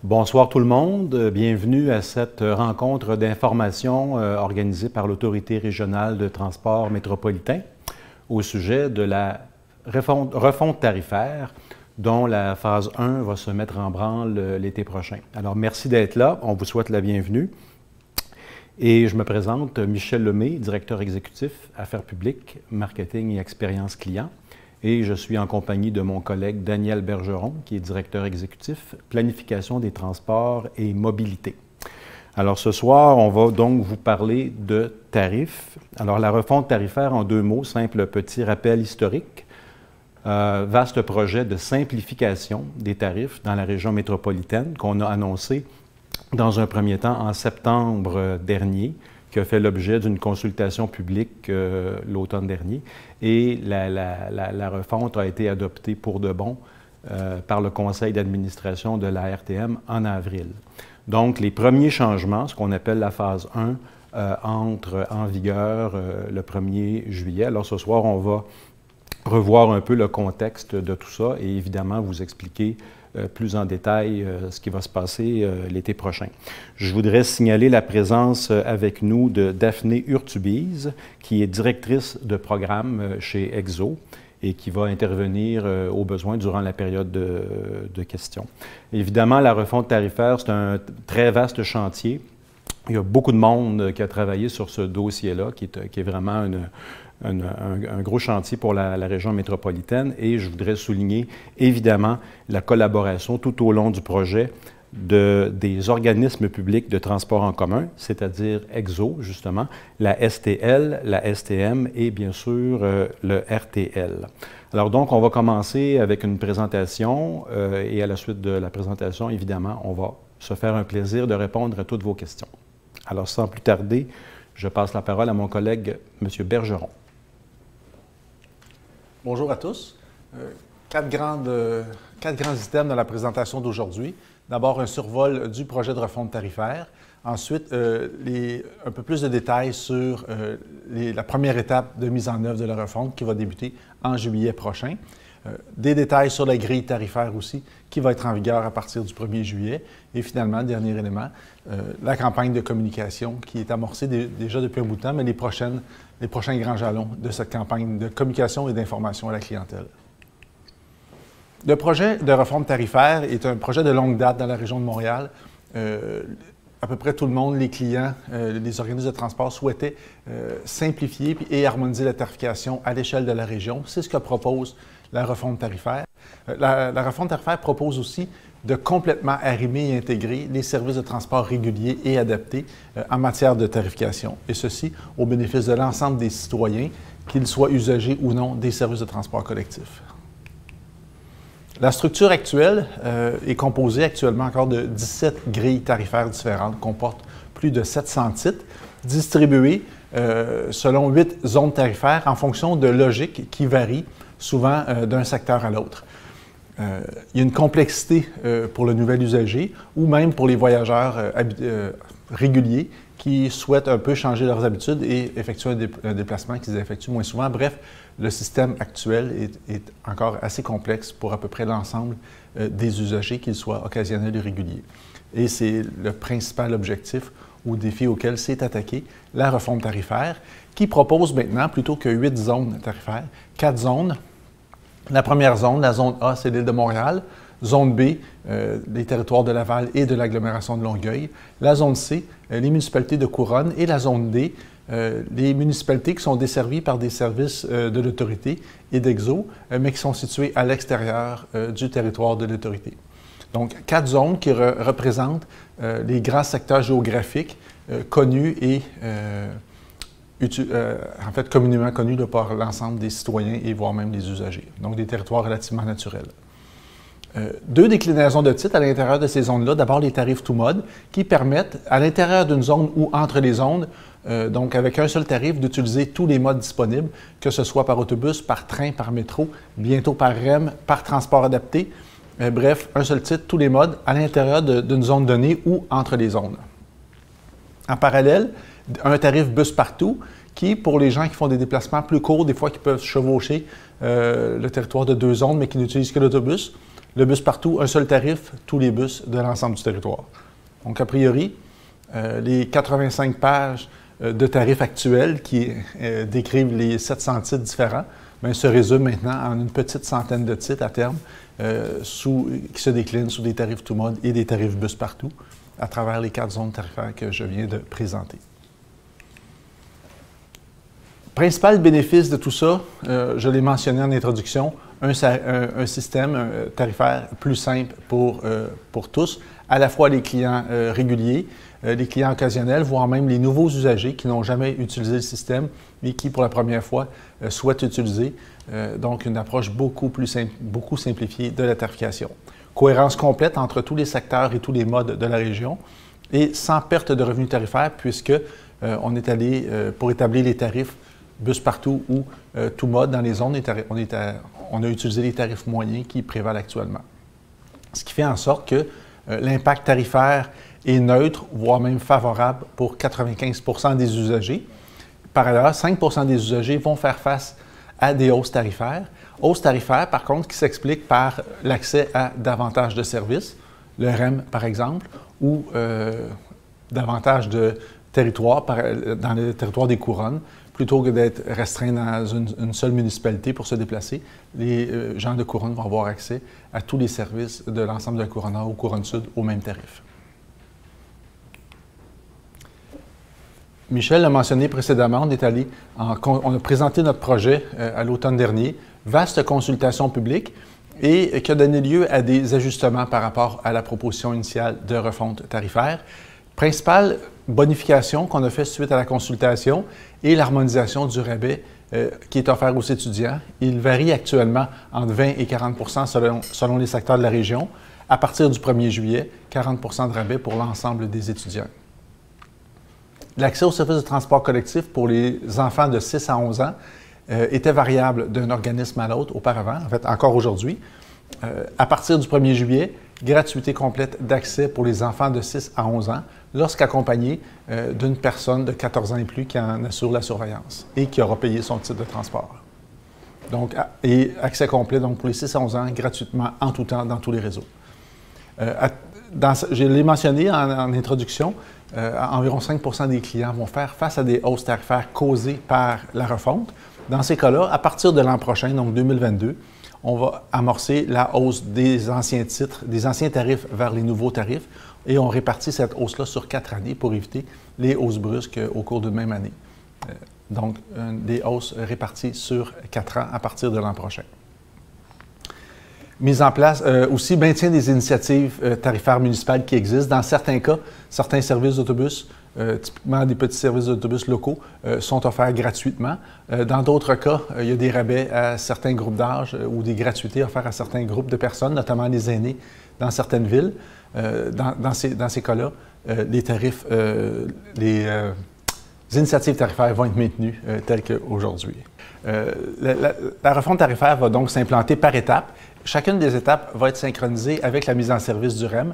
Bonsoir tout le monde, bienvenue à cette rencontre d'information organisée par l'Autorité régionale de transport métropolitain au sujet de la refonte tarifaire dont la phase 1 va se mettre en branle l'été prochain. Alors merci d'être là, on vous souhaite la bienvenue. Et je me présente, Michel Lemay, directeur exécutif Affaires publiques, marketing et expérience client. Et je suis en compagnie de mon collègue Daniel Bergeron, qui est directeur exécutif, planification des transports et mobilité. Alors ce soir, on va donc vous parler de tarifs. Alors la refonte tarifaire en deux mots, simple petit rappel historique. Vaste projet de simplification des tarifs dans la région métropolitaine qu'on a annoncé dans un premier temps en septembre dernier, qui a fait l'objet d'une consultation publique l'automne dernier. Et la refonte a été adoptée pour de bon par le conseil d'administration de la RTM en avril. Donc, les premiers changements, ce qu'on appelle la phase 1, entrent en vigueur le 1er juillet. Alors, ce soir, on va revoir un peu le contexte de tout ça et évidemment vous expliquer plus en détail ce qui va se passer l'été prochain. Je voudrais signaler la présence avec nous de Daphné Urtubise, qui est directrice de programme chez EXO et qui va intervenir au besoin durant la période de questions. Évidemment, la refonte tarifaire, c'est un très vaste chantier. Il y a beaucoup de monde qui a travaillé sur ce dossier-là, qui est vraiment un gros chantier pour la région métropolitaine et je voudrais souligner évidemment la collaboration tout au long du projet des organismes publics de transport en commun, c'est-à-dire EXO justement, la STL, la STM et bien sûr le RTL. Alors donc on va commencer avec une présentation et à la suite de la présentation évidemment on va se faire un plaisir de répondre à toutes vos questions. Alors sans plus tarder, je passe la parole à mon collègue M. Bergeron. Bonjour à tous. Quatre grands items dans la présentation d'aujourd'hui. D'abord, un survol du projet de refonte tarifaire. Ensuite, un peu plus de détails sur la première étape de mise en œuvre de la refonte qui va débuter en juillet prochain. Des détails sur la grille tarifaire aussi, qui va être en vigueur à partir du 1er juillet. Et finalement, dernier élément, la campagne de communication qui est amorcée déjà depuis un bout de temps, mais les prochains grands jalons de cette campagne de communication et d'information à la clientèle. Le projet de refonte tarifaire est un projet de longue date dans la région de Montréal. À peu près tout le monde, les clients, les organismes de transport souhaitaient simplifier et harmoniser la tarification à l'échelle de la région. C'est ce que propose la refonte tarifaire. La refonte tarifaire propose aussi de complètement arrimer et intégrer les services de transport réguliers et adaptés en matière de tarification, et ceci au bénéfice de l'ensemble des citoyens, qu'ils soient usagers ou non des services de transport collectif. La structure actuelle est composée actuellement encore de 17 grilles tarifaires différentes, comportent plus de 700 titres, distribués selon 8 zones tarifaires en fonction de logiques qui varient souvent d'un secteur à l'autre. Il y a une complexité pour le nouvel usager ou même pour les voyageurs réguliers qui souhaitent un peu changer leurs habitudes et effectuer un déplacement qu'ils effectuent moins souvent. Bref, le système actuel est encore assez complexe pour à peu près l'ensemble des usagers, qu'ils soient occasionnels ou réguliers. Et c'est le principal objectif ou défi auquel s'est attaqué la refonte tarifaire, qui propose maintenant, plutôt que 8 zones tarifaires, 4 zones. La première zone, la zone A, c'est l'île de Montréal. Zone B, les territoires de Laval et de l'agglomération de Longueuil. La zone C, les municipalités de Couronne. Et la zone D, les municipalités qui sont desservies par des services de l'autorité et d'EXO, mais qui sont situées à l'extérieur du territoire de l'autorité. Donc, 4 zones qui représentent les grands secteurs géographiques connus et en fait communément connus par l'ensemble des citoyens et voire même des usagers. Donc, des territoires relativement naturels. Deux déclinaisons de titres à l'intérieur de ces zones-là. D'abord, les tarifs tout mode qui permettent, à l'intérieur d'une zone ou entre les zones, donc avec un seul tarif, d'utiliser tous les modes disponibles, que ce soit par autobus, par train, par métro, bientôt par REM, par transport adapté. Bref, un seul titre, tous les modes, à l'intérieur d'une zone donnée ou entre les zones. En parallèle, un tarif bus partout qui, pour les gens qui font des déplacements plus courts, des fois qui peuvent chevaucher le territoire de 2 zones, mais qui n'utilisent que l'autobus, Le bus partout, un seul tarif, tous les bus de l'ensemble du territoire. Donc, a priori, les 85 pages de tarifs actuels qui décrivent les 700 titres différents se résument maintenant en une petite centaine de titres à terme qui se déclinent sous des tarifs tout mode et des tarifs bus partout à travers les 4 zones tarifaires que je viens de présenter. Principal bénéfice de tout ça, je l'ai mentionné en introduction, un système tarifaire plus simple pour tous, à la fois les clients réguliers, les clients occasionnels, voire même les nouveaux usagers qui n'ont jamais utilisé le système et qui, pour la première fois, souhaitent utiliser. Donc, une approche beaucoup simplifiée de la tarification. Cohérence complète entre tous les secteurs et tous les modes de la région et sans perte de revenus tarifaires puisque on est allé, pour établir les tarifs bus partout ou tout mode dans les zones, on a utilisé les tarifs moyens qui prévalent actuellement. Ce qui fait en sorte que l'impact tarifaire est neutre, voire même favorable pour 95 % des usagers. Par ailleurs, 5 % des usagers vont faire face à des hausses tarifaires. Hausses tarifaires, par contre, qui s'expliquent par l'accès à davantage de services, le REM par exemple, ou davantage de territoires dans le territoire des couronnes, plutôt que d'être restreints dans une seule municipalité pour se déplacer. Les gens de couronne vont avoir accès à tous les services de l'ensemble de la couronne nord ou couronne sud au même tarif. Michel l'a mentionné précédemment, on a présenté notre projet à l'automne dernier, vaste consultation publique, et qui a donné lieu à des ajustements par rapport à la proposition initiale de refonte tarifaire. Principale bonification qu'on a fait suite à la consultation est l'harmonisation du rabais qui est offert aux étudiants. Il varie actuellement entre 20 et 40 % selon les secteurs de la région. À partir du 1er juillet, 40 % de rabais pour l'ensemble des étudiants. L'accès aux services de transport collectif pour les enfants de 6 à 11 ans était variable d'un organisme à l'autre auparavant, en fait encore aujourd'hui. À partir du 1er juillet, gratuité complète d'accès pour les enfants de 6 à 11 ans lorsqu'accompagnés d'une personne de 14 ans et plus qui en assure la surveillance et qui aura payé son titre de transport. Donc, et accès complet donc, pour les 6 à 11 ans gratuitement en tout temps dans tous les réseaux. Je l'ai mentionné en introduction, environ 5 % des clients vont faire face à des hausses tarifaires causées par la refonte. Dans ces cas-là, à partir de l'an prochain, donc 2022, on va amorcer la hausse des anciens titres, des anciens tarifs vers les nouveaux tarifs, et on répartit cette hausse-là sur 4 années pour éviter les hausses brusques au cours d'une même année. Donc, des hausses réparties sur 4 ans à partir de l'an prochain. Mise en place, aussi maintien des initiatives tarifaires municipales qui existent. Dans certains cas, certains services d'autobus, typiquement des petits services d'autobus locaux, sont offerts gratuitement. Dans d'autres cas, il y a des rabais à certains groupes d'âge ou des gratuités offertes à certains groupes de personnes, notamment les aînés dans certaines villes. Dans ces cas-là, les tarifs, les initiatives tarifaires vont être maintenues telles qu'aujourd'hui. La refonte tarifaire va donc s'implanter par étapes. Chacune des étapes va être synchronisée avec la mise en service du REM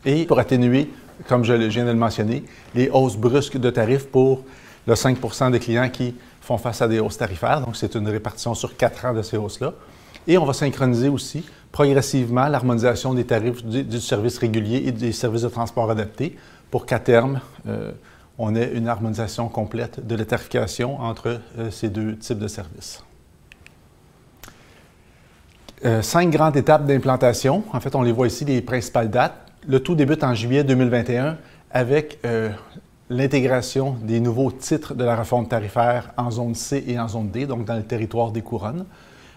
et pour atténuer, comme je viens de le mentionner, les hausses brusques de tarifs pour le 5 % des clients qui font face à des hausses tarifaires. Donc, c'est une répartition sur 4 ans de ces hausses-là. Et on va synchroniser aussi progressivement l'harmonisation des tarifs du service régulier et des services de transport adaptés pour qu'à terme, on ait une harmonisation complète de la tarification entre ces deux types de services. 5 grandes étapes d'implantation. En fait, on les voit ici, les principales dates. Le tout débute en juillet 2021 avec l'intégration des nouveaux titres de la refonte tarifaire en zone C et en zone D, donc dans le territoire des couronnes.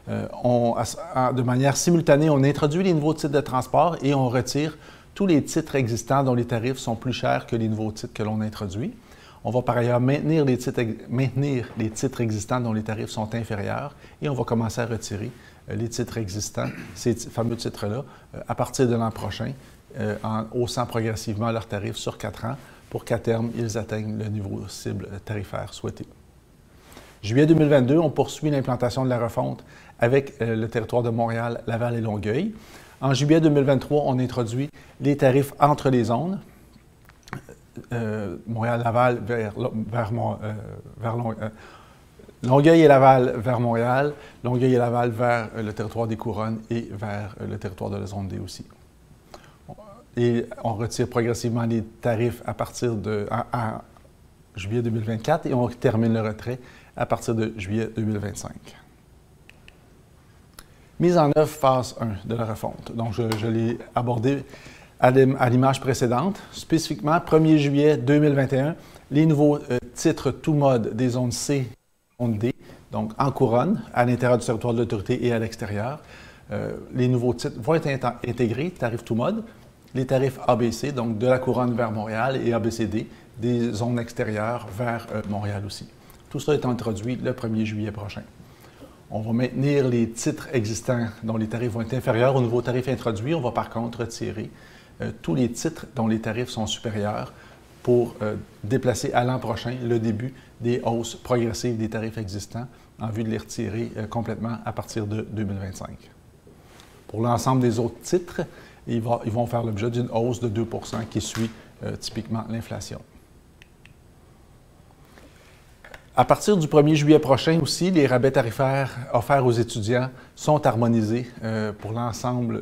De manière simultanée, on introduit les nouveaux titres de transport et on retire tous les titres existants dont les tarifs sont plus chers que les nouveaux titres que l'on introduit. On va par ailleurs maintenir les titres existants dont les tarifs sont inférieurs et on va commencer à retirer les titres existants, ces fameux titres-là, à partir de l'an prochain, en haussant progressivement leurs tarifs sur 4 ans pour qu'à terme, ils atteignent le niveau cible tarifaire souhaité. Juillet 2022, on poursuit l'implantation de la refonte avec le territoire de Montréal, Laval et Longueuil. En juillet 2023, on introduit les tarifs entre les zones. Montréal-Laval Longueuil et Laval vers Montréal, Longueuil et Laval vers le territoire des Couronnes et vers le territoire de la zone D aussi. Et on retire progressivement les tarifs à partir de juillet 2024 et on termine le retrait à partir de juillet 2025. Mise en œuvre phase 1 de la refonte. Donc, je l'ai abordé à l'image précédente. Spécifiquement, 1er juillet 2021, les nouveaux titres tout mode des zones C et zones D, donc en couronne, à l'intérieur du territoire de l'autorité et à l'extérieur. Les nouveaux titres vont être intégrés, tarifs tout mode, les tarifs ABC, donc de la couronne vers Montréal, et ABCD, des zones extérieures vers Montréal aussi. Tout cela est introduit le 1er juillet prochain. On va maintenir les titres existants dont les tarifs vont être inférieurs aux nouveaux tarifs introduits. On va par contre retirer tous les titres dont les tarifs sont supérieurs pour déplacer à l'an prochain le début des hausses progressives des tarifs existants en vue de les retirer complètement à partir de 2025. Pour l'ensemble des autres titres, ils vont faire l'objet d'une hausse de 2 % qui suit typiquement l'inflation. À partir du 1er juillet prochain aussi, les rabais tarifaires offerts aux étudiants sont harmonisés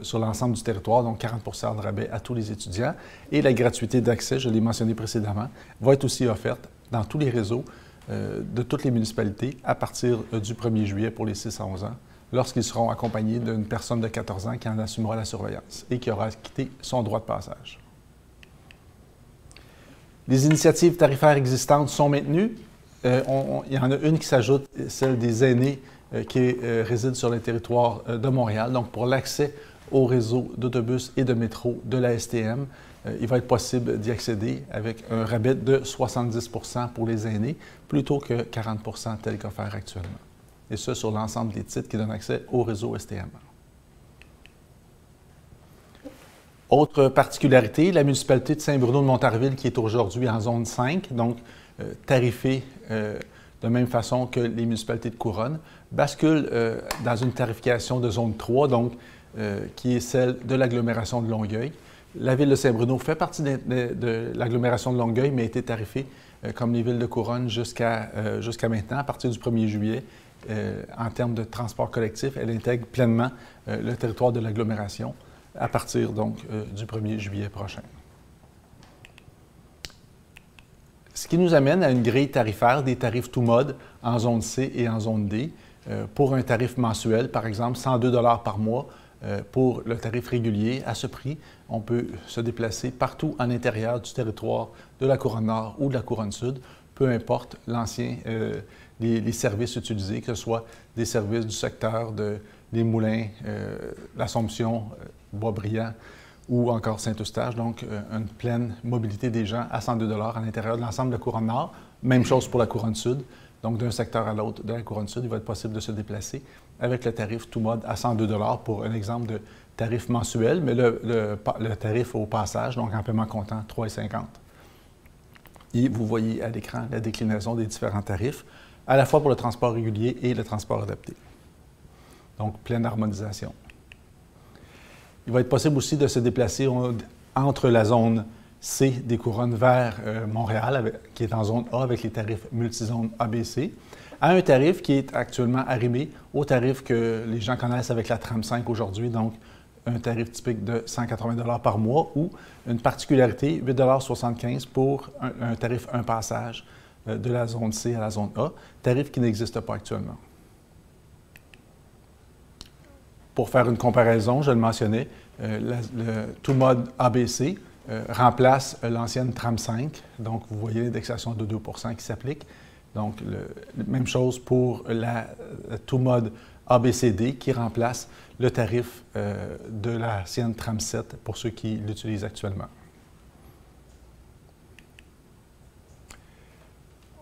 sur l'ensemble du territoire, donc 40 % de rabais à tous les étudiants. Et la gratuité d'accès, je l'ai mentionné précédemment, va être aussi offerte dans tous les réseaux de toutes les municipalités à partir du 1er juillet pour les 6 à 11 ans, lorsqu'ils seront accompagnés d'une personne de 14 ans qui en assumera la surveillance et qui aura quitté son droit de passage. Les initiatives tarifaires existantes sont maintenues. Il y en a une qui s'ajoute, celle des aînés qui résident sur le territoire de Montréal. Donc, pour l'accès au réseau d'autobus et de métro de la STM, il va être possible d'y accéder avec un rabais de 70 % pour les aînés, plutôt que 40 % tel qu'offert actuellement. Et ce, sur l'ensemble des titres qui donnent accès au réseau STM. Autre particularité, la municipalité de Saint-Bruno-de-Montarville, qui est aujourd'hui en zone 5, donc tarifée de même façon que les municipalités de couronne, bascule dans une tarification de zone 3, donc qui est celle de l'agglomération de Longueuil. La ville de Saint-Bruno fait partie de l'agglomération de Longueuil, mais a été tarifée comme les villes de couronne jusqu'à maintenant, à partir du 1er juillet. En termes de transport collectif, elle intègre pleinement le territoire de l'agglomération à partir donc du 1er juillet prochain. Ce qui nous amène à une grille tarifaire des tarifs tout mode en zone C et en zone D. Pour un tarif mensuel, par exemple, 102 $ par mois pour le tarif régulier. À ce prix, on peut se déplacer partout en intérieur du territoire de la Couronne Nord ou de la Couronne Sud, peu importe les services utilisés, que ce soit des services du secteur des Moulins, l'Assomption, Boisbriand, ou encore Saint-Eustache, donc une pleine mobilité des gens à 102 $ à l'intérieur de l'ensemble de la Couronne Nord. Même chose pour la Couronne Sud. Donc, d'un secteur à l'autre de la Couronne Sud, il va être possible de se déplacer avec le tarif tout mode à 102 $ pour un exemple de tarif mensuel, mais le tarif au passage, donc en paiement comptant, 3,50 $. Et vous voyez à l'écran la déclinaison des différents tarifs, à la fois pour le transport régulier et le transport adapté. Donc, pleine harmonisation. Il va être possible aussi de se déplacer entre la zone C des couronnes vers Montréal, qui est en zone A avec les tarifs multizones ABC, à un tarif qui est actuellement arrimé au tarif que les gens connaissent avec la tram 5 aujourd'hui, donc un tarif typique de 180 $ par mois ou une particularité, 8,75 $ pour un tarif un passage de la zone C à la zone A, tarif qui n'existe pas actuellement. Pour faire une comparaison, je le mentionnais, le tout mode ABC remplace l'ancienne tram 5, donc vous voyez l'indexation de 2 % qui s'applique. Donc, même chose pour la tout mode ABCD qui remplace le tarif de l'ancienne tram 7 pour ceux qui l'utilisent actuellement.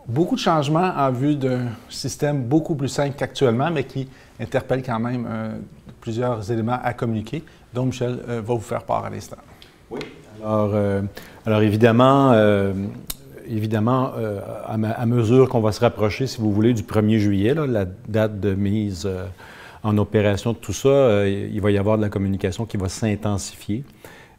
Beaucoup de changements en vue d'un système beaucoup plus simple qu'actuellement, mais qui interpelle quand même plusieurs éléments à communiquer, dont Michel va vous faire part à l'instant. Oui. Alors évidemment, à mesure qu'on va se rapprocher, si vous voulez, du 1er juillet, là, la date de mise en opération de tout ça, il va y avoir de la communication qui va s'intensifier.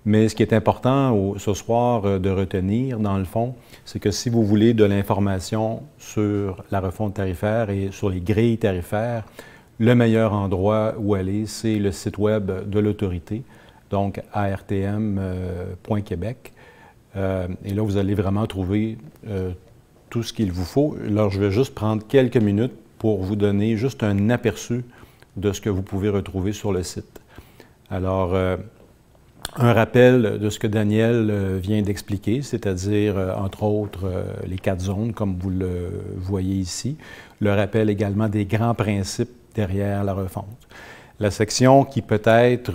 Mais ce qui est important ce soir de retenir, dans le fond, c'est que si vous voulez de l'information sur la refonte tarifaire et sur les grilles tarifaires, le meilleur endroit où aller, c'est le site web de l'autorité, donc artm.québec. Et là, vous allez vraiment trouver tout ce qu'il vous faut. Alors, je vais juste prendre quelques minutes pour vous donner juste un aperçu de ce que vous pouvez retrouver sur le site. Alors, un rappel de ce que Daniel vient d'expliquer, c'est-à-dire, entre autres, les 4 zones, comme vous le voyez ici. Le rappel également des grands principes derrière la refonte. La section qui peut-être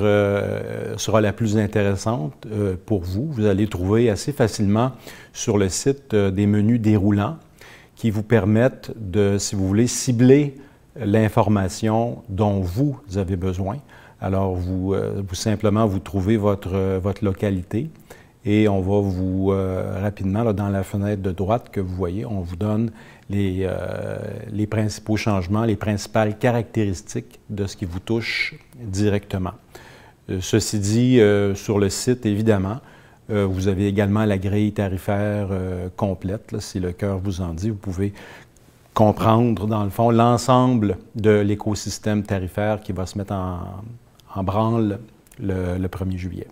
sera la plus intéressante pour vous, vous allez trouver assez facilement sur le site des menus déroulants qui vous permettent de, si vous voulez, cibler l'information dont vous avez besoin. Alors, vous simplement, vous trouvez votre localité et on va vous, rapidement, là, dans la fenêtre de droite que vous voyez, on vous donne les principaux changements, les principales caractéristiques de ce qui vous touche directement. Ceci dit, sur le site, évidemment, vous avez également la grille tarifaire complète, là, si le cœur vous en dit. Vous pouvez comprendre, dans le fond, l'ensemble de l'écosystème tarifaire qui va se mettre en branle le 1er juillet.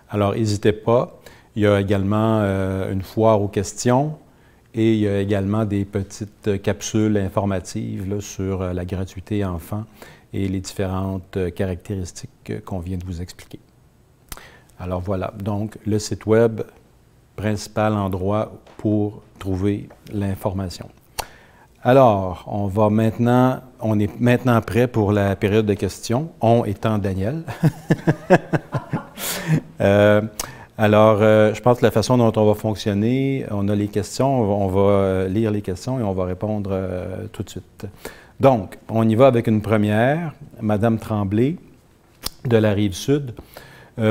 Alors, n'hésitez pas. Il y a également une foire aux questions et il y a également des petites capsules informatives là, sur la gratuité enfant et les différentes caractéristiques qu'on vient de vous expliquer. Alors voilà, donc le site web, principal endroit pour trouver l'information. Alors, on est maintenant prêt pour la période de questions, on étant Daniel. Je pense que la façon dont on va fonctionner, on a les questions, on va lire les questions et on va répondre tout de suite. Donc, on y va avec une première. Madame Tremblay, de la Rive-Sud.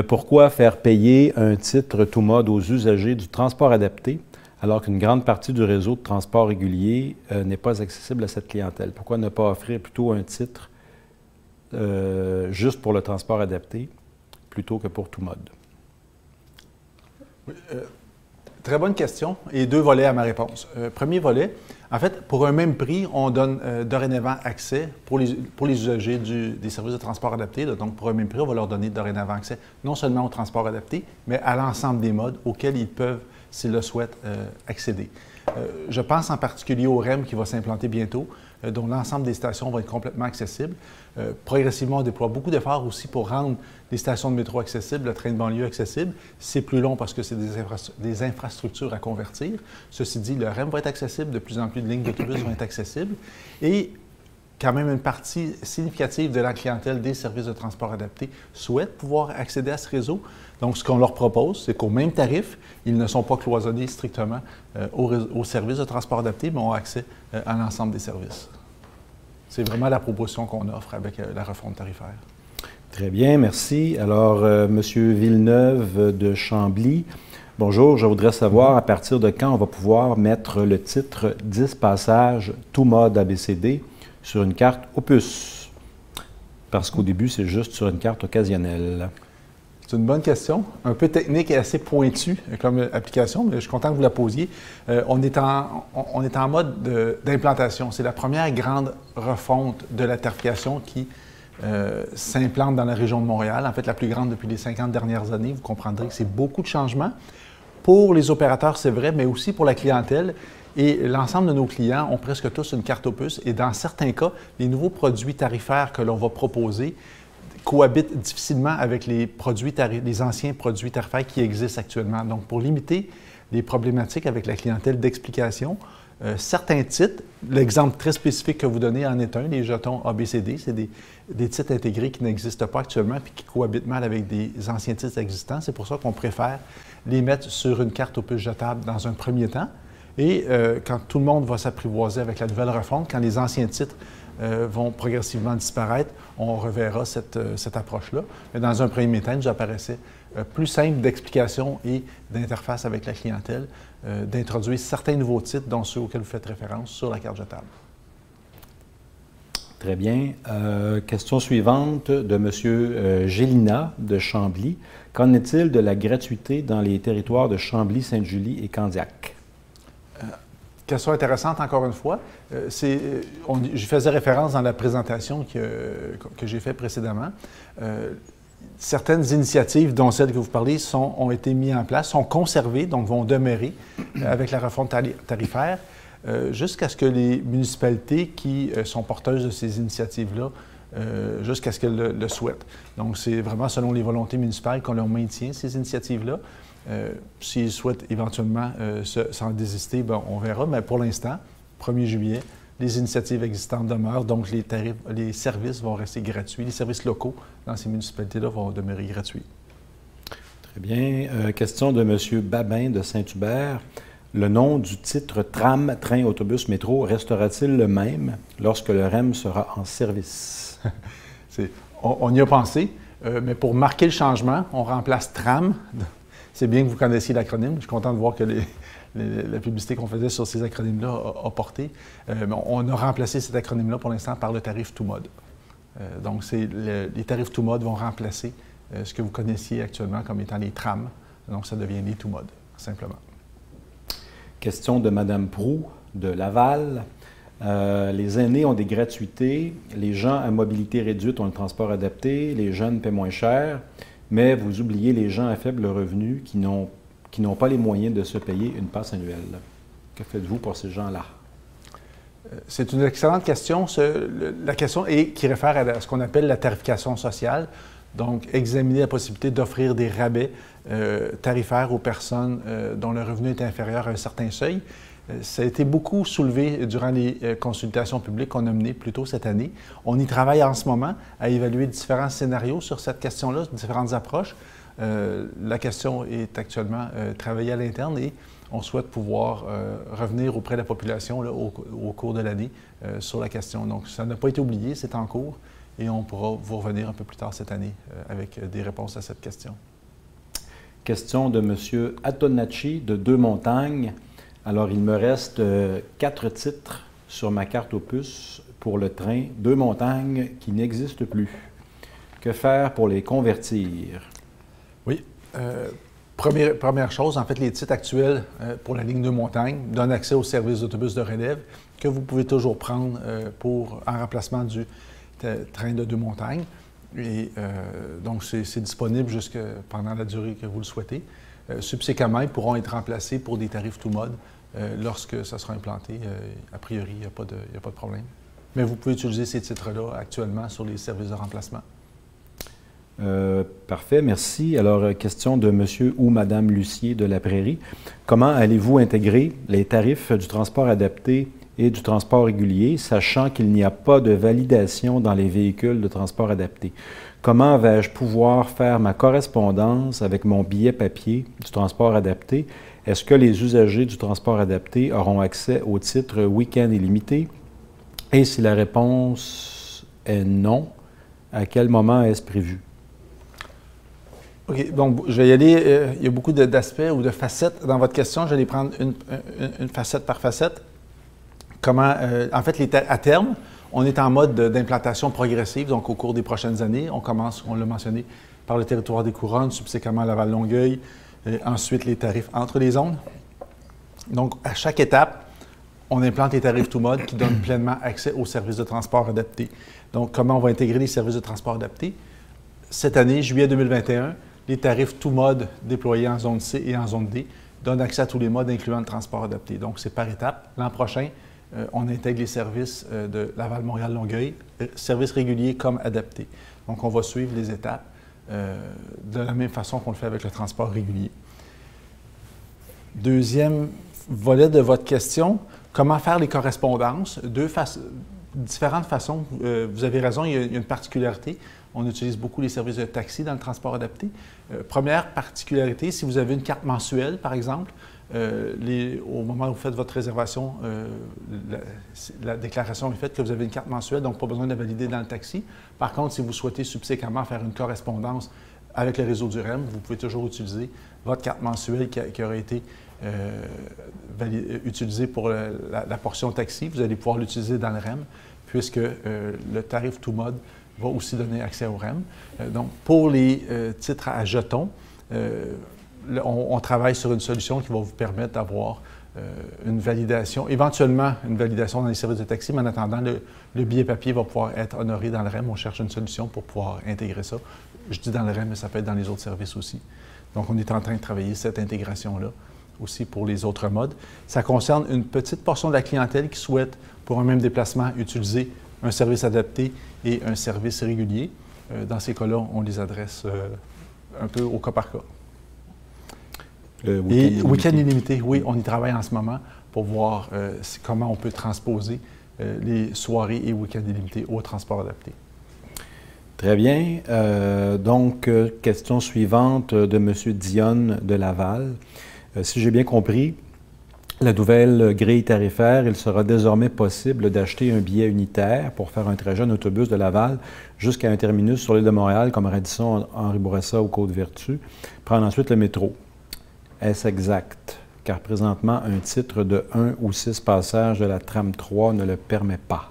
Pourquoi faire payer un titre tout mode aux usagers du transport adapté alors qu'une grande partie du réseau de transport régulier n'est pas accessible à cette clientèle? Pourquoi ne pas offrir plutôt un titre juste pour le transport adapté plutôt que pour tout mode? Oui, très bonne question et 2 volets à ma réponse. Premier volet, en fait, pour un même prix, on donne dorénavant accès pour les usagers des services de transport adapté. Donc, pour un même prix, on va leur donner dorénavant accès non seulement au transport adapté, mais à l'ensemble des modes auxquels ils peuvent, s'ils le souhaitent, accéder. Je pense en particulier au REM qui va s'implanter bientôt, dont l'ensemble des stations vont être complètement accessibles. Progressivement, on déploie beaucoup d'efforts aussi pour rendre les stations de métro accessibles, le train de banlieue accessible. C'est plus long parce que c'est des infrastructures à convertir. Ceci dit, le REM va être accessible, de plus en plus de lignes d'autobus vont être accessibles. Et quand même une partie significative de la clientèle des services de transport adaptés souhaite pouvoir accéder à ce réseau. Donc, ce qu'on leur propose, c'est qu'au même tarif, ils ne sont pas cloisonnés strictement aux services de transport adapté, mais ont accès à l'ensemble des services. C'est vraiment la proposition qu'on offre avec la refonte tarifaire. Très bien, merci. Alors, M. Villeneuve de Chambly, bonjour, je voudrais savoir à partir de quand on va pouvoir mettre le titre 10 passages tout mode ABCD sur une carte Opus, parce qu'au début, c'est juste sur une carte occasionnelle. C'est une bonne question, un peu technique et assez pointue comme application, mais je suis content que vous la posiez. On est en mode d'implantation. C'est la première grande refonte de la tarification qui s'implante dans la région de Montréal, en fait la plus grande depuis les 50 dernières années. Vous comprendrez que c'est beaucoup de changements. Pour les opérateurs, c'est vrai, mais aussi pour la clientèle. Et l'ensemble de nos clients ont presque tous une carte Opus. Et dans certains cas, les nouveaux produits tarifaires que l'on va proposer cohabitent difficilement avec les anciens produits tarifaires qui existent actuellement. Donc, pour limiter les problématiques avec la clientèle d'explication, certains titres, l'exemple très spécifique que vous donnez en est un, les jetons ABCD, c'est des titres intégrés qui n'existent pas actuellement puis qui cohabitent mal avec des anciens titres existants. C'est pour ça qu'on préfère les mettre sur une carte Opus jetable dans un premier temps. Et quand tout le monde va s'apprivoiser avec la nouvelle refonte, quand les anciens titres vont progressivement disparaître, on reverra cette approche-là. Mais dans un premier temps, il nous apparaissait plus simple d'explication et d'interface avec la clientèle, d'introduire certains nouveaux titres, dont ceux auxquels vous faites référence, sur la carte jetable. Très bien. Question suivante de M. Gélina de Chambly. Qu'en est-il de la gratuité dans les territoires de Chambly, Sainte-Julie et Candiac? Question intéressante, encore une fois. Je faisais référence dans la présentation que j'ai faite précédemment. Certaines initiatives, dont celle que vous parlez, ont été mises en place, sont conservées, donc vont demeurer avec la refonte tarifaire, jusqu'à ce que les municipalités qui sont porteuses de ces initiatives-là, jusqu'à ce qu'elles le souhaitent. Donc, c'est vraiment selon les volontés municipales qu'on leur maintient ces initiatives-là. S'ils souhaitent éventuellement s'en désister, ben, on verra. Mais pour l'instant, 1er juillet, les initiatives existantes demeurent, donc les services vont rester gratuits. Les services locaux dans ces municipalités-là vont demeurer gratuits. Très bien. Question de M. Babin de Saint-Hubert. Le nom du titre tram, train, autobus, métro restera-t-il le même lorsque le REM sera en service? On y a pensé, mais pour marquer le changement, on remplace tram. C'est bien que vous connaissiez l'acronyme. Je suis content de voir que la publicité qu'on faisait sur ces acronymes-là a porté. Mais on a remplacé cet acronyme-là pour l'instant par le tarif tout-mode. Donc, les tarifs tout-mode vont remplacer ce que vous connaissiez actuellement comme étant les trams. Donc, ça devient les tout-mode, simplement. Question de Mme Proux de Laval. Les aînés ont des gratuités. Les gens à mobilité réduite ont le transport adapté. Les jeunes paient moins cher. Mais vous oubliez les gens à faible revenu qui n'ont pas les moyens de se payer une passe annuelle. Que faites-vous pour ces gens-là? C'est une excellente question. La question qui réfère à ce qu'on appelle la tarification sociale. Donc, examiner la possibilité d'offrir des rabais tarifaires aux personnes dont le revenu est inférieur à un certain seuil. Ça a été beaucoup soulevé durant les consultations publiques qu'on a menées plus tôt cette année. On y travaille en ce moment à évaluer différents scénarios sur cette question-là, différentes approches. La question est actuellement travaillée à l'interne et on souhaite pouvoir revenir auprès de la population là, au cours de l'année sur la question. Donc, ça n'a pas été oublié, c'est en cours et on pourra vous revenir un peu plus tard cette année avec des réponses à cette question. Question de M. Atonacci de Deux-Montagnes. Alors, il me reste 4 titres sur ma carte opus pour le train Deux-Montagnes qui n'existe plus. Que faire pour les convertir? Oui. Première chose, en fait, les titres actuels pour la ligne Deux-Montagnes donnent accès au service d'autobus de relève que vous pouvez toujours prendre en remplacement du train de Deux-Montagnes. Et donc, c'est disponible pendant la durée que vous le souhaitez. Subséquemment, ils pourront être remplacés pour des tarifs tout-mode lorsque ça sera implanté. A priori, il n'y a pas de problème. Mais vous pouvez utiliser ces titres-là actuellement sur les services de remplacement. Parfait, merci. Alors, question de M. ou Mme Lucier de la Prairie. Comment allez-vous intégrer les tarifs du transport adapté et du transport régulier, sachant qu'il n'y a pas de validation dans les véhicules de transport adapté? Comment vais-je pouvoir faire ma correspondance avec mon billet papier du transport adapté? Est-ce que les usagers du transport adapté auront accès au titre week-end illimité? Et si la réponse est non, à quel moment est-ce prévu? OK. Donc, je vais y aller. Il y a beaucoup d'aspects ou de facettes dans votre question. Je vais les prendre une facette par facette. En fait, à terme, on est en mode d'implantation progressive. Donc, au cours des prochaines années, on commence, on l'a mentionné, par le territoire des Couronnes, subséquemment Laval-Longueuil, ensuite les tarifs entre les zones. Donc, à chaque étape, on implante les tarifs tout-mode qui donnent pleinement accès aux services de transport adaptés. Donc, comment on va intégrer les services de transport adaptés? Cette année, juillet 2021, les tarifs tout-mode déployés en zone C et en zone D donnent accès à tous les modes, incluant le transport adapté. Donc, c'est par étape. L'an prochain, on intègre les services de Laval-Montréal-Longueuil, services réguliers comme adaptés. Donc, on va suivre les étapes de la même façon qu'on le fait avec le transport régulier. Deuxième volet de votre question, comment faire les correspondances? Différentes façons. Vous avez raison, il y a une particularité. On utilise beaucoup les services de taxi dans le transport adapté. Première particularité, si vous avez une carte mensuelle, par exemple, au moment où vous faites votre réservation, la déclaration est faite que vous avez une carte mensuelle, donc pas besoin de la valider dans le taxi. Par contre, si vous souhaitez subséquemment faire une correspondance avec le réseau du REM, vous pouvez toujours utiliser votre carte mensuelle qui aurait été utilisée pour la portion taxi. Vous allez pouvoir l'utiliser dans le REM. puisque le tarif tout mode va aussi donner accès au REM. Donc, pour les titres à jetons, on travaille sur une solution qui va vous permettre d'avoir une validation, éventuellement une validation dans les services de taxi, mais en attendant, le billet papier va pouvoir être honoré dans le REM. On cherche une solution pour pouvoir intégrer ça. Je dis dans le REM, mais ça peut être dans les autres services aussi. Donc, on est en train de travailler cette intégration-là aussi pour les autres modes. Ça concerne une petite portion de la clientèle qui souhaite, pour un même déplacement, utiliser un service adapté et un service régulier. Dans ces cas-là, on les adresse un peu au cas par cas. Et week-end illimité, oui, on y travaille en ce moment pour voir comment on peut transposer les soirées et week-ends illimités au transport adapté. Très bien. Donc, question suivante de M. Dionne de Laval. Si j'ai bien compris, la nouvelle grille tarifaire, il sera désormais possible d'acheter un billet unitaire pour faire un trajet en autobus de Laval jusqu'à un terminus sur l'île de Montréal, comme Radisson, Henri Bourassa ou Côte-Vertu, prendre ensuite le métro. Est-ce exact? Car présentement, un titre de 1 ou 6 passages de la tram 3 ne le permet pas.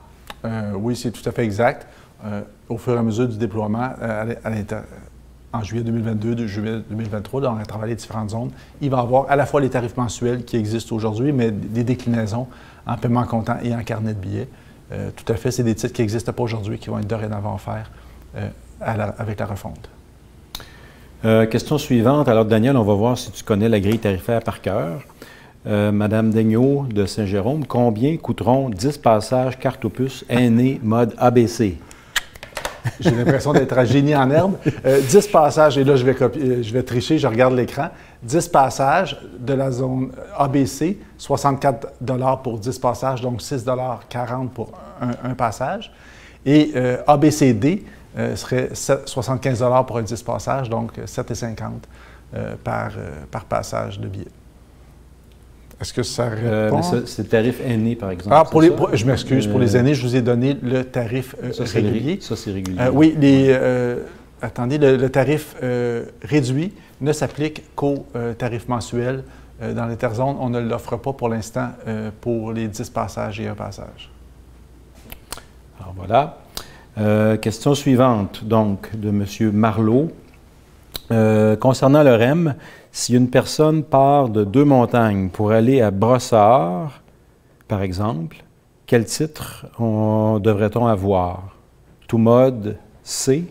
Oui, c'est tout à fait exact. Au fur et à mesure du déploiement, en juillet 2022, juillet 2023, dans à travers les différentes zones, il va y avoir à la fois les tarifs mensuels qui existent aujourd'hui, mais des déclinaisons en paiement comptant et en carnet de billets. Tout à fait, c'est des titres qui n'existent pas aujourd'hui, qui vont être dorénavant offerts avec la refonte. Question suivante. Alors, Daniel, on va voir si tu connais la grille tarifaire par cœur. Madame Daigneault de Saint-Jérôme, combien coûteront 10 passages carte aux puces aînés mode ABC? J'ai l'impression d'être un génie en herbe. 10 passages, et là, je vais tricher, je regarde l'écran. 10 passages de la zone ABC, 64 $ pour 10 passages, donc 6,40 $ pour un passage. Et ABCD serait 75 $ pour un 10 passages, donc 7,50 $ par passage de billet. Est-ce que ça répond? C'est le tarif aîné, par exemple. Je m'excuse, pour les aînés, je vous ai donné le tarif régulier. Ça, c'est régulier. Oui, attendez, le tarif réduit ne s'applique qu'au tarif mensuel. Dans l'Interzone, on ne l'offre pas pour l'instant pour les 10 passages et un passage. Alors voilà. Question suivante, donc, de M. Marleau. Concernant le REM, si une personne part de Deux-Montagnes pour aller à Brossard, par exemple, quel titre devrait-on avoir? Tout mode C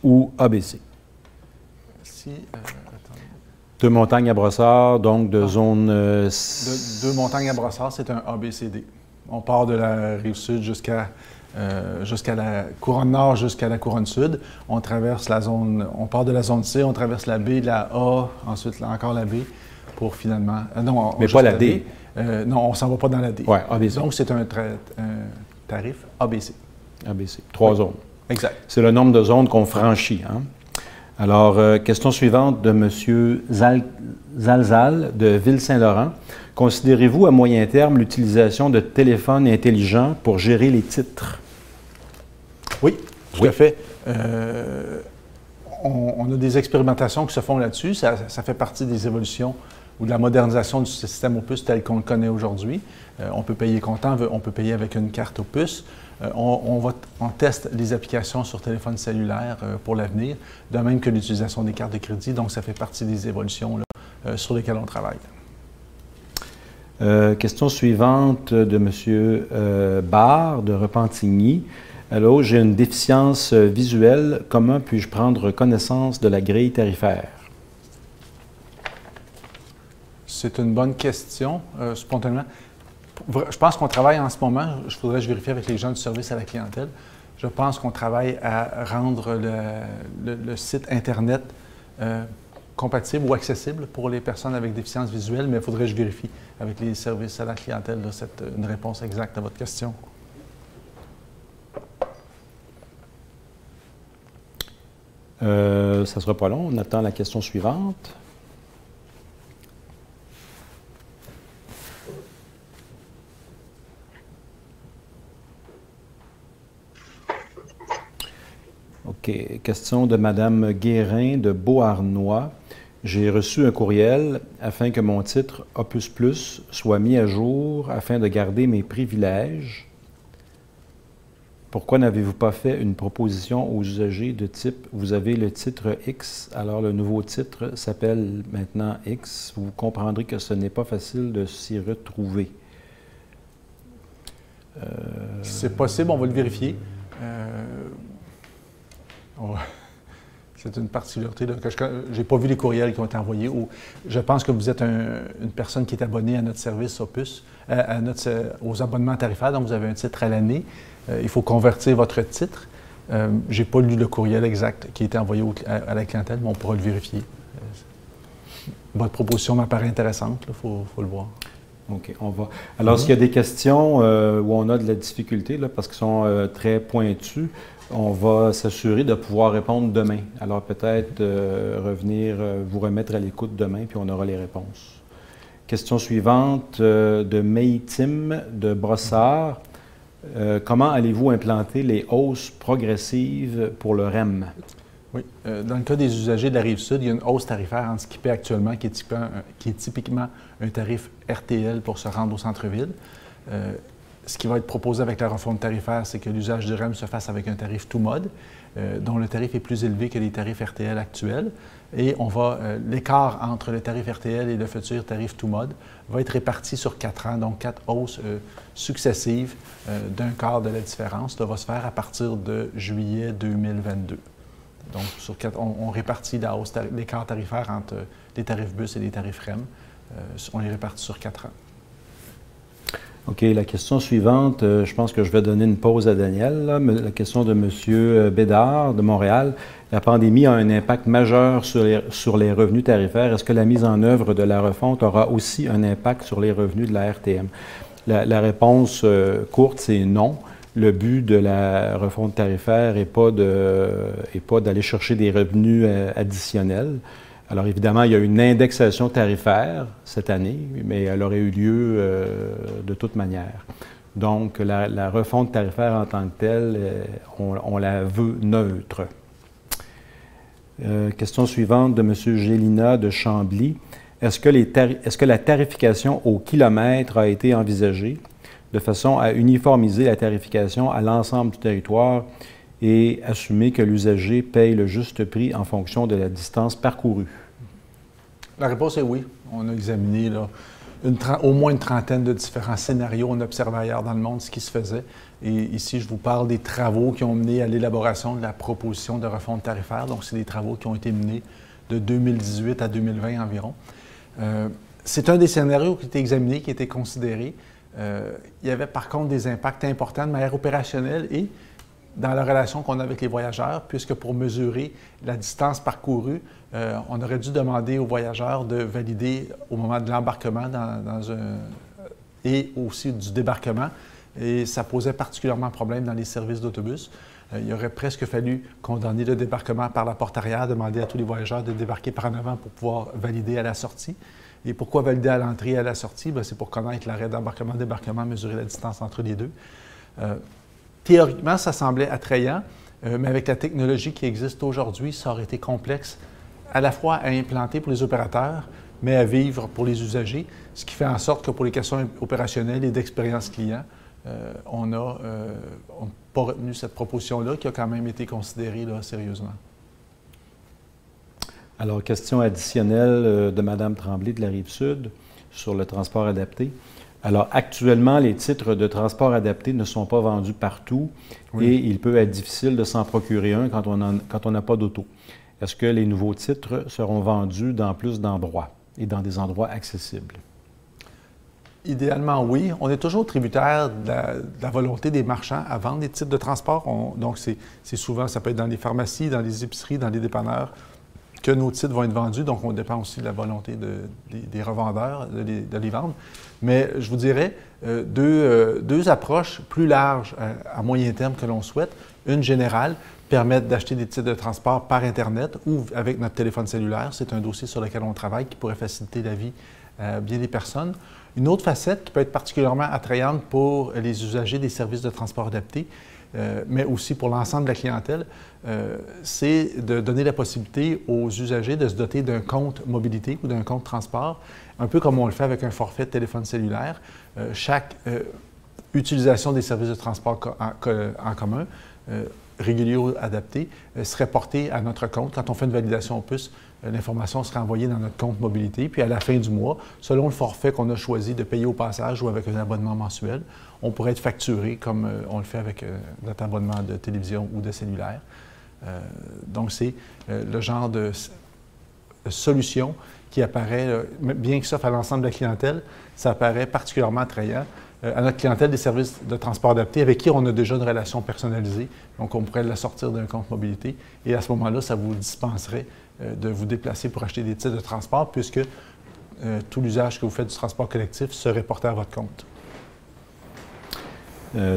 ou ABC? Deux-Montagnes à Brossard, donc de zone... Deux-Montagnes à Brossard, c'est un ABCD. On part de la Rive-Sud jusqu'à la couronne nord jusqu'à la couronne sud. On traverse la zone, on part de la zone C, on traverse la B, la A, ensuite encore la B, pour finalement... non, mais pas la D. Non, on ne s'en va pas dans la D. Oui, ABC. Donc, c'est un tarif ABC. ABC, 3 zones. Exact. C'est le nombre de zones qu'on franchit. Hein? Alors, question suivante de M. Zalzal de Ville-Saint-Laurent. Considérez-vous à moyen terme l'utilisation de téléphones intelligents pour gérer les titres? Oui, tout à fait. On a des expérimentations qui se font là-dessus. Ça fait partie des évolutions ou de la modernisation du système aux puces tel qu'on le connaît aujourd'hui. On peut payer comptant, on peut payer avec une carte aux puces. On teste les applications sur téléphone cellulaire pour l'avenir, de même que l'utilisation des cartes de crédit. Donc, ça fait partie des évolutions là, sur lesquelles on travaille. Question suivante de M. Barre de Repentigny. Alors, j'ai une déficience visuelle. Comment puis-je prendre connaissance de la grille tarifaire? C'est une bonne question, spontanément. Je pense qu'on travaille en ce moment, je voudrais que je vérifie avec les gens du service à la clientèle, je pense qu'on travaille à rendre le site Internet compatible ou accessible pour les personnes avec déficience visuelle, mais il faudrait que je vérifie avec les services à la clientèle une réponse exacte à votre question. Ça ne sera pas long, on attend la question suivante. OK. Question de Mme Guérin de Beauharnois. J'ai reçu un courriel afin que mon titre Opus Plus soit mis à jour afin de garder mes privilèges. Pourquoi n'avez-vous pas fait une proposition aux usagers de type « Vous avez le titre X, alors le nouveau titre s'appelle maintenant X. Vous comprendrez que ce n'est pas facile de s'y retrouver. » C'est possible, on va le vérifier. C'est une particularité. Je n'ai pas vu les courriels qui ont été envoyés. Je pense que vous êtes une personne qui est abonnée à notre service Opus, aux abonnements tarifaires, donc vous avez un titre à l'année. Il faut convertir votre titre. Je n'ai pas lu le courriel exact qui a été envoyé à la clientèle, mais on pourra le vérifier. Votre proposition m'apparaît intéressante, il faut le voir. OK, on va. Alors, s'il y a des questions où on a de la difficulté, là, parce qu'elles sont très pointues, on va s'assurer de pouvoir répondre demain. Alors, peut-être revenir vous remettre à l'écoute demain, puis on aura les réponses. Question suivante de Meitim de Brossard. Comment allez-vous implanter les hausses progressives pour le REM? Oui. Dans le cas des usagers de la Rive-Sud, il y a une hausse tarifaire en ce qui paie actuellement, qui est typiquement un tarif RTL pour se rendre au centre-ville. Ce qui va être proposé avec la refonte tarifaire, c'est que l'usage du REM se fasse avec un tarif tout-mode, dont le tarif est plus élevé que les tarifs RTL actuels. Et l'écart entre le tarif RTL et le futur tarif tout-mode va être réparti sur 4 ans, donc 4 hausses successives d'un quart de la différence. Ça va se faire à partir de juillet 2022. Donc, on répartit l'écart tarifaire entre les tarifs bus et les tarifs REM. On les répartit sur 4 ans. OK. La question suivante, je pense que je vais donner une pause à Daniel. Là. La question de M. Bédard de Montréal. La pandémie a un impact majeur sur les revenus tarifaires. Est-ce que la mise en œuvre de la refonte aura aussi un impact sur les revenus de la RTM? La réponse courte, c'est non. Le but de la refonte tarifaire n'est pas d'aller chercher des revenus additionnels. Alors évidemment, il y a une indexation tarifaire cette année, mais elle aurait eu lieu de toute manière. Donc la refonte tarifaire en tant que telle, on la veut neutre. Question suivante de M. Gélina de Chambly. Est-ce que la tarification au kilomètre a été envisagée de façon à uniformiser la tarification à l'ensemble du territoire et assumer que l'usager paye le juste prix en fonction de la distance parcourue? La réponse est oui. On a examiné là, au moins une trentaine de différents scénarios. On observait ailleurs dans le monde ce qui se faisait. Et ici, je vous parle des travaux qui ont mené à l'élaboration de la proposition de refonte tarifaire. Donc, c'est des travaux qui ont été menés de 2018 à 2020 environ. C'est un des scénarios qui a été examiné, qui a été considéré. Il y avait par contre des impacts importants de manière opérationnelle et dans la relation qu'on a avec les voyageurs, puisque pour mesurer la distance parcourue, on aurait dû demander aux voyageurs de valider au moment de l'embarquement et aussi du débarquement. Et ça posait particulièrement problème dans les services d'autobus. Il aurait presque fallu condamner le débarquement par la porte arrière, demander à tous les voyageurs de débarquer par en avant pour pouvoir valider à la sortie. Et pourquoi valider à l'entrée et à la sortie? C'est pour connaître l'arrêt d'embarquement-débarquement, mesurer la distance entre les deux. Théoriquement, ça semblait attrayant, mais avec la technologie qui existe aujourd'hui, ça aurait été complexe à la fois à implanter pour les opérateurs, mais à vivre pour les usagers, ce qui fait en sorte que pour les questions opérationnelles et d'expérience client, on n'a pas retenu cette proposition-là qui a quand même été considérée là, sérieusement. Alors, question additionnelle de Mme Tremblay de la Rive-Sud sur le transport adapté. Alors, actuellement, les titres de transport adapté ne sont pas vendus partout et il peut être difficile de s'en procurer un quand on n'a pas d'auto. Est-ce que les nouveaux titres seront vendus dans plus d'endroits et dans des endroits accessibles? Idéalement, oui. On est toujours tributaire de la volonté des marchands à vendre des titres de transport. Donc, c'est souvent, ça peut être dans les pharmacies, dans les épiceries, dans les dépanneurs, que nos titres vont être vendus. Donc, on dépend aussi de la volonté des revendeurs de les vendre. Mais je vous dirais deux approches plus larges à moyen terme que l'on souhaite. Une générale, permettre d'acheter des titres de transport par Internet ou avec notre téléphone cellulaire. C'est un dossier sur lequel on travaille qui pourrait faciliter la vie à bien des personnes. Une autre facette qui peut être particulièrement attrayante pour les usagers des services de transport adaptés, mais aussi pour l'ensemble de la clientèle, c'est de donner la possibilité aux usagers de se doter d'un compte mobilité ou d'un compte transport, un peu comme on le fait avec un forfait de téléphone cellulaire. utilisation des services de transport en commun, réguliers ou adaptés, serait portée à notre compte. Quand on fait une validation au puce, l'information sera envoyée dans notre compte mobilité. Puis à la fin du mois, selon le forfait qu'on a choisi de payer au passage ou avec un abonnement mensuel, on pourrait être facturé comme on le fait avec notre abonnement de télévision ou de cellulaire. Donc c'est le genre de solution qui apparaît, bien que ça fasse à l'ensemble de la clientèle, ça apparaît particulièrement attrayant à notre clientèle des services de transport adaptés avec qui on a déjà une relation personnalisée. Donc, on pourrait la sortir d'un compte mobilité et à ce moment-là, ça vous dispenserait de vous déplacer pour acheter des titres de transport puisque tout l'usage que vous faites du transport collectif serait porté à votre compte.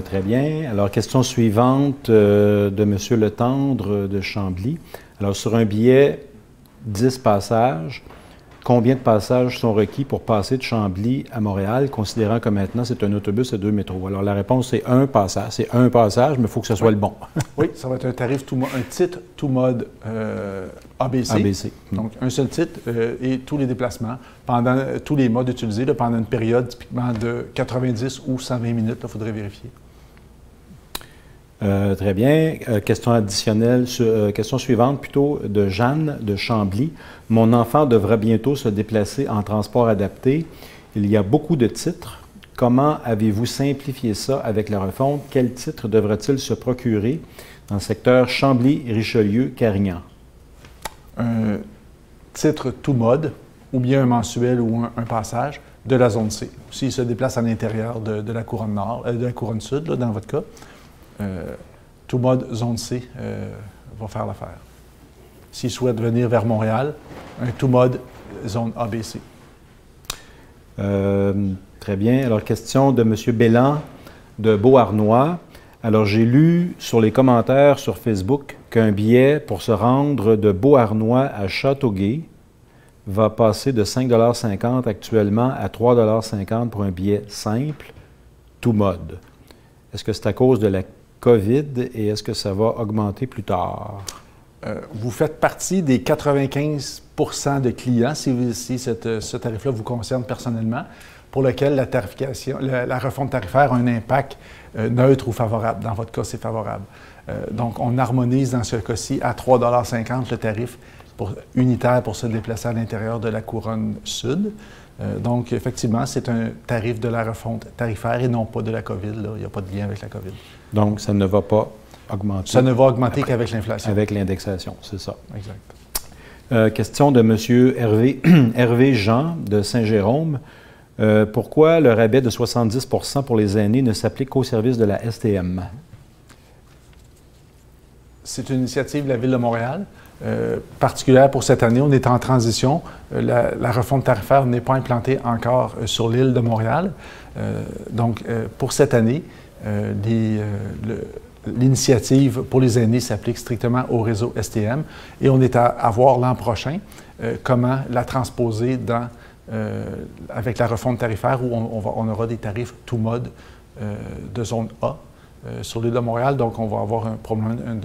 Très bien. Alors, question suivante de M. Letendre de Chambly. Alors, sur un billet, 10 passages, combien de passages sont requis pour passer de Chambly à Montréal, considérant que maintenant c'est un autobus et 2 métros? Alors la réponse c'est un passage. C'est un passage, mais il faut que ce soit le bon. Oui, ça va être un tarif, un titre tout mode ABC. ABC. Donc un seul titre et tous les déplacements, pendant tous les modes utilisés, pendant une période typiquement de 90 ou 120 minutes, il faudrait vérifier. Très bien. Question additionnelle, question suivante plutôt de Jeanne de Chambly. Mon enfant devra bientôt se déplacer en transport adapté. Il y a beaucoup de titres. Comment avez-vous simplifié ça avec la refonte? Quel titre devra-t-il se procurer dans le secteur Chambly-Richelieu-Carignan? Un titre tout mode, ou bien un mensuel ou un passage de la zone C. S'il se déplace à l'intérieur de la couronne nord, de la couronne sud, là, dans votre cas, tout mode zone C va faire l'affaire. S'il souhaite venir vers Montréal, un tout mode zone ABC. Très bien. Alors, question de M. Bélan de Beauharnois. Alors, j'ai lu sur les commentaires sur Facebook qu'un billet pour se rendre de Beauharnois à Châteauguay va passer de 5,50 $ actuellement à 3,50 $ pour un billet simple, tout mode. Est-ce que c'est à cause de la COVID et est-ce que ça va augmenter plus tard? Vous faites partie des 95 % de clients, si ce tarif-là vous concerne personnellement, pour lequel la refonte tarifaire a un impact neutre ou favorable. Dans votre cas, c'est favorable. Donc, on harmonise dans ce cas-ci à 3,50 $ le tarif unitaire pour se déplacer à l'intérieur de la couronne sud. Donc, effectivement, c'est un tarif de la refonte tarifaire et non pas de la COVID. Là. Il n'y a pas de lien avec la COVID. Donc, ça ne va pas augmenter. Ça ne va augmenter qu'avec l'inflation. Avec l'indexation, c'est ça. Exact. Question de M. Hervé Jean de Saint-Jérôme. Pourquoi le rabais de 70 % pour les aînés ne s'applique qu'au service de la STM? C'est une initiative de la Ville de Montréal. Particulière pour cette année. On est en transition. La refonte tarifaire n'est pas implantée encore sur l'île de Montréal. Donc, pour cette année, l'initiative pour les aînés s'applique strictement au réseau STM et on est à voir l'an prochain comment la transposer avec la refonte tarifaire où on aura des tarifs tout mode de zone A sur l'île de Montréal. Donc, on va avoir une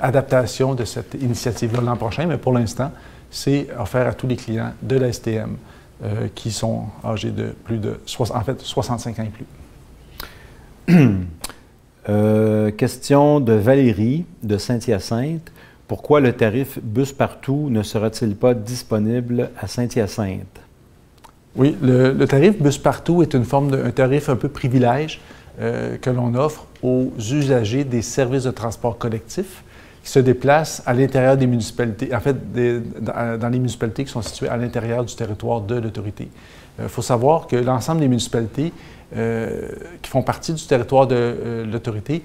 adaptation de cette initiative-là l'an prochain, mais pour l'instant, c'est offert à tous les clients de la STM qui sont âgés de plus de 65 ans et plus. Question de Valérie de Saint-Hyacinthe. Pourquoi le tarif bus partout ne sera-t-il pas disponible à Saint-Hyacinthe? Oui, le tarif bus partout est un tarif un peu privilège que l'on offre aux usagers des services de transport collectif qui se déplacent à l'intérieur des municipalités, en fait, dans les municipalités qui sont situées à l'intérieur du territoire de l'autorité. Il faut savoir que l'ensemble des municipalités qui font partie du territoire de l'autorité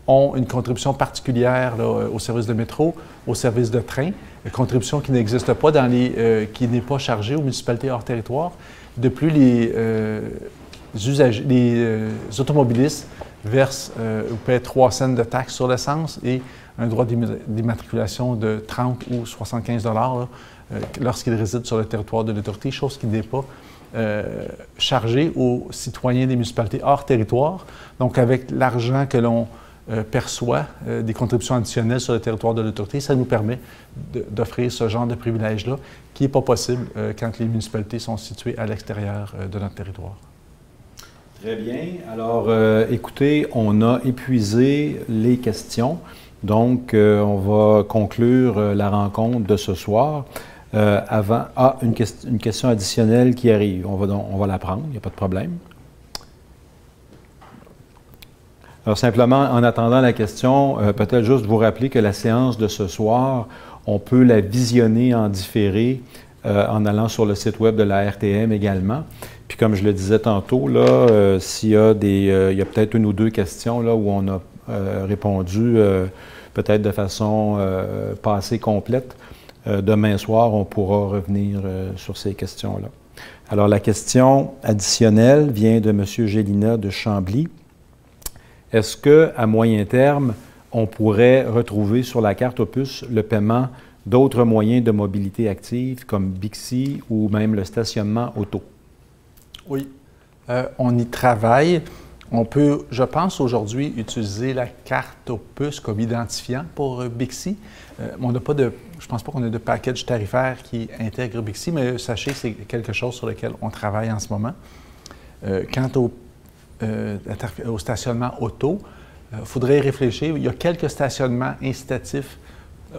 ont une contribution particulière là, aux services de métro, aux services de train, une contribution qui n'existe pas qui n'est pas chargée aux municipalités hors territoire. De plus, les automobilistes versent ou paient 3 cents de taxes sur l'essence et un droit d'immatriculation de 30 ou 75 $ lorsqu'ils résident sur le territoire de l'autorité, chose qui n'est pas chargée aux citoyens des municipalités hors territoire. Donc, avec l'argent que l'on perçoit des contributions additionnelles sur le territoire de l'autorité, ça nous permet d'offrir ce genre de privilège-là qui n'est pas possible quand les municipalités sont situées à l'extérieur de notre territoire. Très bien. Alors, écoutez, on a épuisé les questions. Donc, on va conclure la rencontre de ce soir. Une question additionnelle qui arrive. On va la prendre, il n'y a pas de problème. Alors, simplement, en attendant la question, peut-être juste vous rappeler que la séance de ce soir, on peut la visionner en différé en allant sur le site web de la RTM également. Puis comme je le disais tantôt, là, s'il y a il y a peut-être une ou deux questions là, où on a répondu peut-être de façon pas assez complète, demain soir, on pourra revenir sur ces questions-là. Alors, la question additionnelle vient de M. Gélina de Chambly. Est-ce qu'à moyen terme, on pourrait retrouver sur la carte Opus le paiement d'autres moyens de mobilité active comme Bixi ou même le stationnement auto? Oui, on y travaille. On peut, je pense, aujourd'hui utiliser la carte Opus comme identifiant pour Bixi. On n'a pas de, je ne pense pas qu'on ait de package tarifaire qui intègre Bixi, mais sachez que c'est quelque chose sur lequel on travaille en ce moment. Quant au stationnement auto, il faudrait y réfléchir. Il y a quelques stationnements incitatifs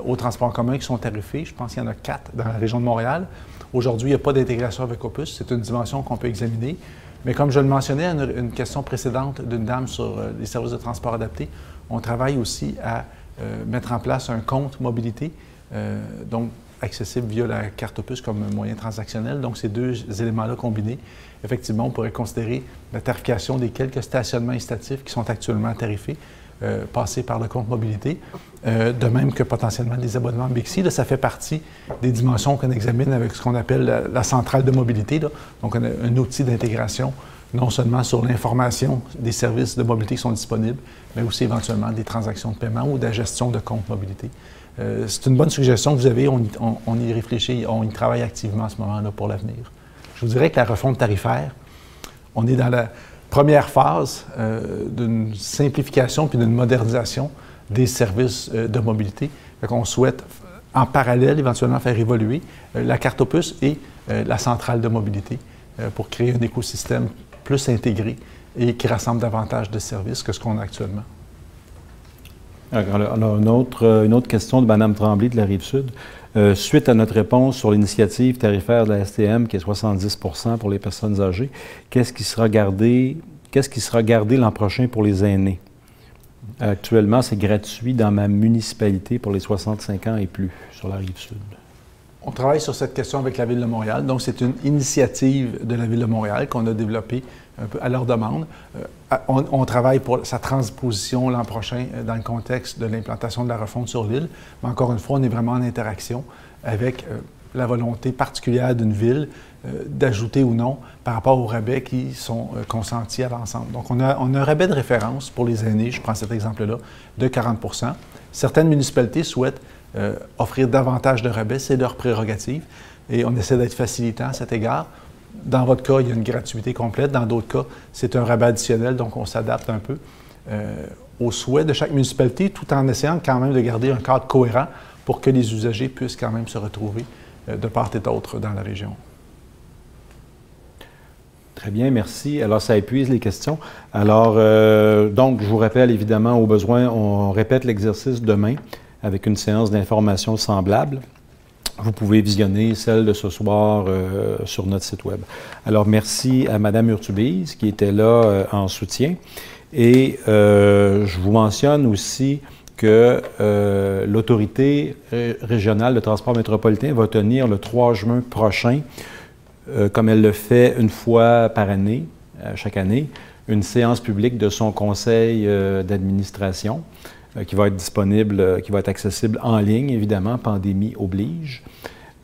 au transport en commun qui sont tarifés. Je pense qu'il y en a 4 dans la région de Montréal. Aujourd'hui, il n'y a pas d'intégration avec Opus. C'est une dimension qu'on peut examiner. Mais comme je le mentionnais à une question précédente d'une dame sur les services de transport adaptés, on travaille aussi à mettre en place un compte mobilité, donc accessible via la carte Opus comme moyen transactionnel. Donc, ces deux éléments-là combinés, effectivement, on pourrait considérer la tarification des quelques stationnements incitatifs qui sont actuellement tarifés, passer par le compte mobilité, de même que potentiellement des abonnements Bixi. Là, ça fait partie des dimensions qu'on examine avec ce qu'on appelle la centrale de mobilité. Là. Donc, on a un outil d'intégration, non seulement sur l'information des services de mobilité qui sont disponibles, mais aussi éventuellement des transactions de paiement ou de la gestion de compte mobilité. C'est une bonne suggestion que vous avez, on y réfléchit, on y travaille activement à ce moment-là pour l'avenir. Je vous dirais que la refonte tarifaire, on est dans la première phase d'une simplification puis d'une modernisation des services de mobilité. On souhaite en parallèle éventuellement faire évoluer la carte Opus et la centrale de mobilité pour créer un écosystème plus intégré et qui rassemble davantage de services que ce qu'on a actuellement. Alors, une autre question de Mme Tremblay de la Rive-Sud. Suite à notre réponse sur l'initiative tarifaire de la STM qui est 70 % pour les personnes âgées, qu'est-ce qui sera gardé l'an prochain pour les aînés? Actuellement, c'est gratuit dans ma municipalité pour les 65 ans et plus sur la Rive-Sud. On travaille sur cette question avec la Ville de Montréal. Donc, c'est une initiative de la Ville de Montréal qu'on a développée un peu à leur demande. On travaille pour sa transposition l'an prochain dans le contexte de l'implantation de la refonte sur l'île. Mais encore une fois, on est vraiment en interaction avec la volonté particulière d'une ville d'ajouter ou non par rapport aux rabais qui sont consentis à l'ensemble. Donc, on a un rabais de référence pour les aînés, je prends cet exemple-là, de 40 %. Certaines municipalités souhaitent offrir davantage de rabais, c'est leur prérogative, et on essaie d'être facilitant à cet égard. Dans votre cas, il y a une gratuité complète. Dans d'autres cas, c'est un rabais additionnel, donc on s'adapte un peu aux souhaits de chaque municipalité, tout en essayant quand même de garder un cadre cohérent pour que les usagers puissent quand même se retrouver de part et d'autre dans la région. Très bien, merci. Alors, ça épuise les questions. Alors, donc, je vous rappelle évidemment, au besoin, on répète l'exercice demain avec une séance d'information semblable. Vous pouvez visionner celle de ce soir sur notre site web. Alors, merci à Mme Urtubise qui était là en soutien. Et je vous mentionne aussi que l'Autorité régionale de transport métropolitain va tenir le 3 juin prochain, comme elle le fait une fois par année, chaque année, une séance publique de son conseil d'administration qui va être disponible, qui va être accessible en ligne, évidemment, pandémie oblige.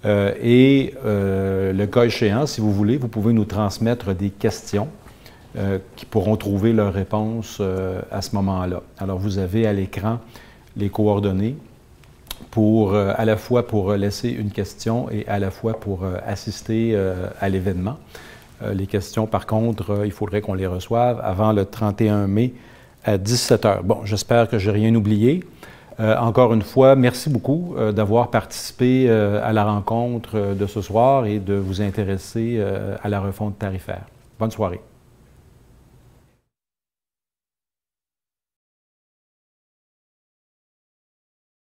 Le cas échéant, si vous voulez, vous pouvez nous transmettre des questions qui pourront trouver leur réponse à ce moment-là. Alors, vous avez à l'écran les coordonnées pour, à la fois pour laisser une question et à la fois pour assister à l'événement. Les questions, par contre, il faudrait qu'on les reçoive avant le 31 mai à 17 h. Bon, j'espère que je n'ai rien oublié. Encore une fois, merci beaucoup d'avoir participé à la rencontre de ce soir et de vous intéresser à la refonte tarifaire. Bonne soirée.